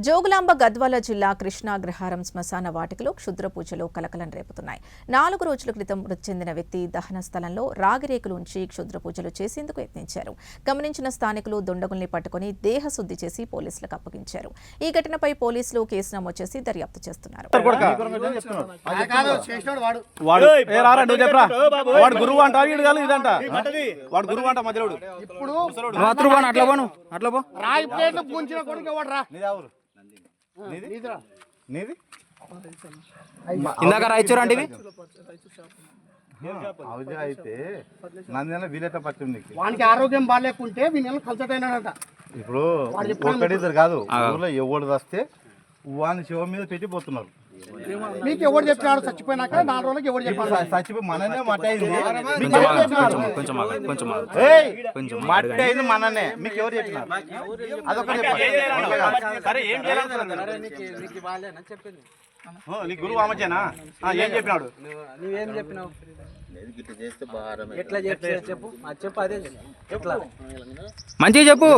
జోగులాంబ గద్వాల జిల్లా కృష్ణాగ్రహారం శ్మశాన వాటికలో క్షుద్ర పూజలు కలకలం రేపుతున్నాయి. 4 రోజుల క్రితం మృతి చెందిన వ్యక్తి దహన స్థలంలో రాగిరేకులు ఉంచి క్షుద్ర పూజలు చేసేందుకు యత్నించారు. గమనించిన స్థానికులు దుండగుల్ని పట్టుకుని దేహశుద్ధి చేసి పోలీసులకు అప్పగించారు. ఈ ఘటనపై పోలీసులు కేసు నమోదు చేసి దర్యాప్తు చేస్తున్నారు. ఇందాక రాయచూరు అంటే అయితే నందిన వీలైతే పట్టింది వానికి ఆరోగ్యం బాగాలేకుంటే వీళ్ళు కల్చర్ అయినాడంట. ఇప్పుడు ఒక్కడిద్దరు కాదు, ఊళ్ళో ఎవడు వస్తే వాని శివ మీద పెట్టి పోతున్నారు. మీకు ఎవరు చెప్పినాడు చచ్చిపోయినాక 4 రోజులకి ఎవరు చెప్పారు? చచ్చిపోయి మననే మట్టి అయింది, కొంచెం మట్టి అయింది మననే. మీకు ఎవరు చెప్పినారు? అదొకటి నీ గురువు అమ్మచేనా ఏం చెప్పినాడు? నువ్వేం చెప్పినావు? ఎట్లా చెప్పు చెప్పు, అదే ఎట్లా మంచిగా చెప్పు.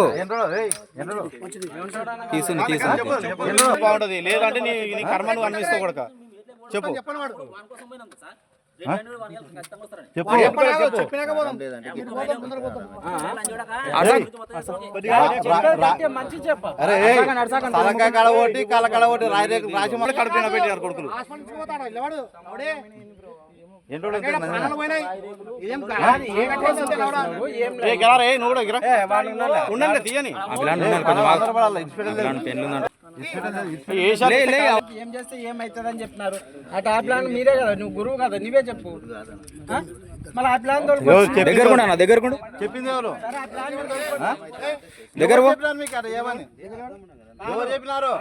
బాగుంటది, లేదంటే నీ కర్మ నువ్వు అనిపిస్తావు కూడా. చెప్పు తలకాయ కడ ఒకటి కళ్ళ కడ ఒకటి రాసి మళ్ళీ కడుపున పెట్టారు కొడుకులు. ఏం చేస్తే ఏమైతుందని చెప్పినారు. ఆ టాప్ ప్లాన్ మీరే కదా, నువ్వు గురువు కదా, నువ్వే చెప్పు. మళ్ళీ ఆ ప్లాన్ దగ్గర చెప్పింది ఎవరు? దగ్గర ఏమని ఎవరు చెప్పినారు?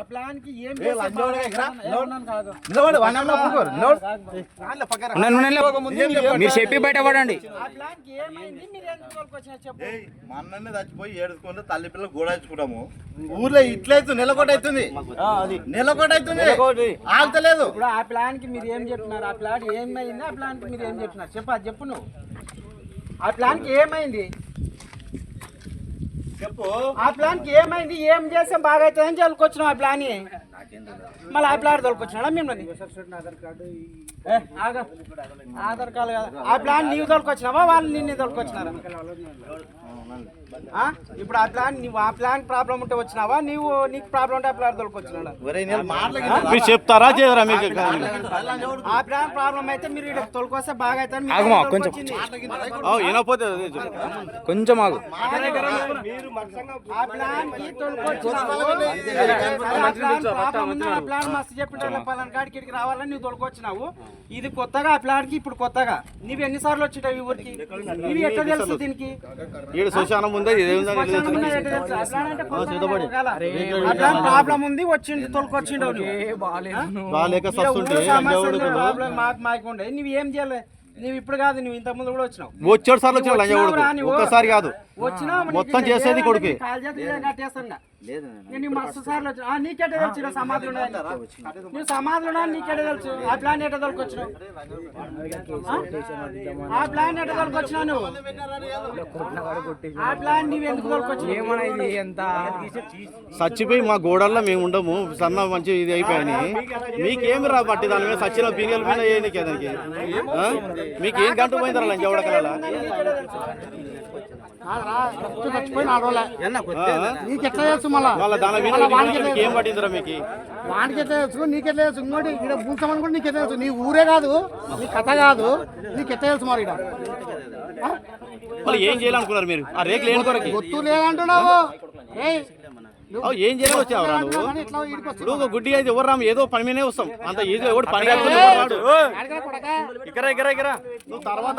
మీరు చెప్పి బయట పడండి. మన్ననే చచ్చిపోయి ఏడుచుకుంటే తల్లి పిల్లలు గోడాచుకుంటాము. ఊర్లో ఇట్లయితే నెలకొట్టవుతుంది, ఆగుతలేదు. ఇప్పుడు ఆ ప్లాన్ కి మీరు ఏం చెప్తున్నారు? ఆ ప్లాన్ ఏమైంది? ఆ ప్లాన్ కి మీరు ఏం చెప్తున్నారు? చెప్పు, అది చెప్పు నువ్వు. ఆ ప్లాన్ కి ఏమైంది చెప్పు. ఆ ప్లాన్ కి ఏమైంది? ఏం చేస్తే బాగా అవుతుందని తోలుకొచ్చినాం ఆ ప్లాన్. మళ్ళీ ఆ ప్లాన్ తోలుకొచ్చినా మిమ్మల్ని? ఆధార్ కార్డు కదా. ఆ ప్లాన్ నీవు తోలుకొచ్చినావా వాళ్ళు నిన్ను తోలుకొచ్చినారా? ఇప్పుడు ఆ ప్లాన్ నువ్వు ఆ ప్లాన్ ప్రాబ్లం ఉంటే వచ్చినావా? నీకు ప్రాబ్లం ఉంటే ఆ ప్లాన్ తోలుకొచ్చినా? చెప్తారా చేయరా? ఆ ప్లాన్ ప్రాబ్లం అయితే మీరు ఇక్కడ తోలుకొస్తే బాగా అవుతుంది. కొంచెం ఆగు. ఆ ప్లాన్ కి ప్లాన్ మస్తు చెప్పిన పలానా కాడికి ఇక్కడికి రావాలని నువ్వు తోలుకొచ్చినావు. ఇది కొత్తగా ఆ ప్లాన్ కి ఇప్పుడు కొత్తగా నువ్వు ఎన్నిసార్లు వచ్చినావు ఈ ఊరికి? నువ్వు ఎట్లా తెలుసు దీనికి? ప్రాబ్లం ఉంది వచ్చిండు తోలుకొచ్చిండు. మాకుండే నువ్వు ఏం చేయలే. నువ్వు ఇప్పుడు కాదు, నువ్వు ఇంత ముందు కూడా వచ్చినావు. వచ్చాడు సార్లు ఒక్కసారి కాదు, మొత్తం చేసేది కొడుకు. కట్టేస్తాను మస్తు సార్లు వచ్చి నీకెట్ట తెలుసు సమాధులు నువ్వు సమాధులు నీకెట్ట తెలుసు? ఆ ప్లాన్ ఎట్ట తోలుకొచ్చినావు? ఆ ప్లాన్ ఎట్ట తోలుకొచ్చినావు నువ్వు? ఆ ప్లాన్ నువ్వు ఎందుకు తోలుకొచ్చినావు? ఎంత చచ్చిపోయి మా గోడల్లో మేము ఉండము, సన్న మంచి ఇది అయిపోయాని మీకేమి రా పట్టి దాని మీద సచ్చిన పీరియల్ మీద ఏనికి దానికి మీకేం గంట పోయిందా లంచ ఉడకల? నీకెట్లా తెలుసు? మళ్ళీ ఏం పట్టిందిరా మీకు? వానికి ఎట్లా తెలుసు? నీకెట్లా తెలుసు? ఇంకోటి ఇక్కడ భూసమని కూడా నీకెట్లా తెలుసు? నీ ఊరే కాదు, నీ కథ కాదు, నీకెట్లా తెలుసు? మరి ఏం చేయాలనుకున్నారు మీరు? ఆ రేకులు ఏం కొరకు గుర్తు లేదంటున్నావు. ఏం చేయాలి వచ్చావరా నువ్వు? గుడ్డి అయితే ఎవరు రాము, ఏదో పని మీదే వస్తాం. అంత ఈజీ ఎవరు పని నువ్వు తర్వాత